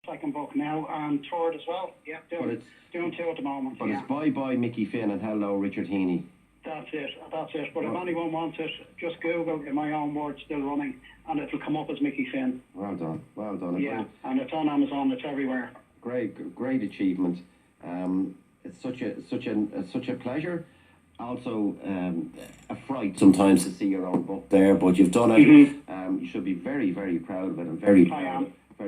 second book now, and third as well. Yeah, doing two at the moment. But it's bye-bye Mickey Finn and hello Richard Heaney. That's it. But if anyone wants it, just Google in my own words, still running, and it'll come up as Mickey Finn. Well done. Yeah, and it's on Amazon. It's everywhere. Great achievement. It's such a pleasure. Also, a fright sometimes to see your own book there, but you've done it. You should be very, very proud of it, and very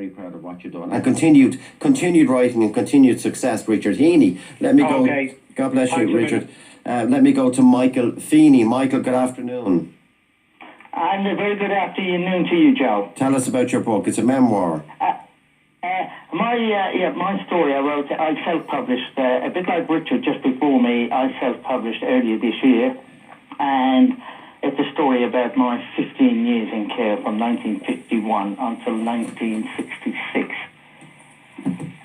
proud of what you've done. And continued writing and continued success, Richard Heaney. Let me go. Okay. God bless you, Richard. Let me go to Michael Feeney. Michael, good afternoon. And a very good afternoon to you, Joe. Tell us about your book. It's a memoir. My story I self-published, a bit like Richard just before me. I self-published earlier this year, and it's a story about my 15 years in care from 1951 until 1966.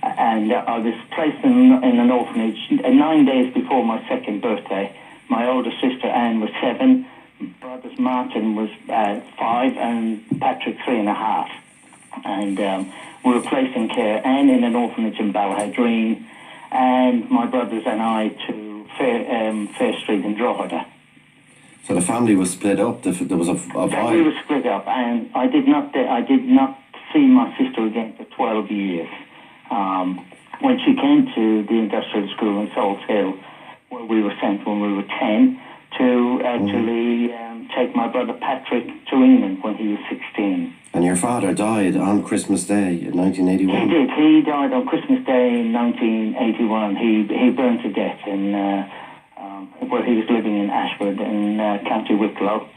And I was placed in an orphanage 9 days before my second birthday. My older sister Anne was 7, brothers Martin was 5, and Patrick 3.5. And we were placed in care, Anne in an orphanage in Balhadreen, and my brothers and I to Fair Street in Drogheda. So the family was split up. There was a We were split up, and I did not see my sister again for 12 years. When she came to the industrial school in Salt Hill, where we were sent when we were 10, to actually take my brother Patrick to England when he was 16. And your father died on Christmas Day in 1981? He did. He died on Christmas Day in 1981. He burned to death in where he was living in Ashford in County Wicklow.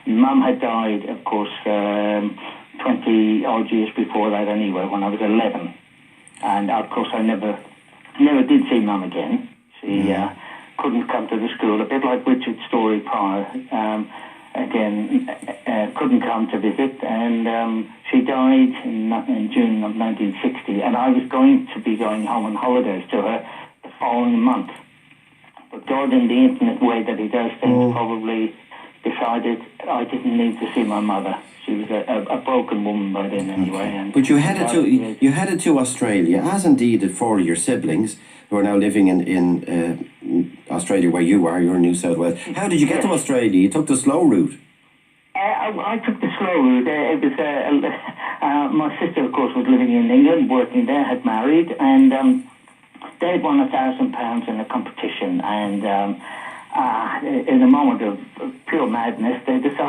Mum had died, of course, 20 odd years before that anyway, when I was 11. And of course I never did see Mum again. She couldn't come to the school, a bit like Richard's story prior. Couldn't come to visit, and she died in June of 1960, and I was going to be going home on holidays to her the following month. But God, in the infinite way that he does things, probably decided I didn't need to see my mother. She was a broken woman by then anyway. And but you headed to Australia, as indeed did 4 of your siblings, who are now living in Australia, where you are. You're in New South Wales. How did you get to Australia? You took the slow route. I took the slow route. It was my sister, of course, was living in England, working there, had married, and they had won £1,000 in a competition. And in a moment of pure madness, they decided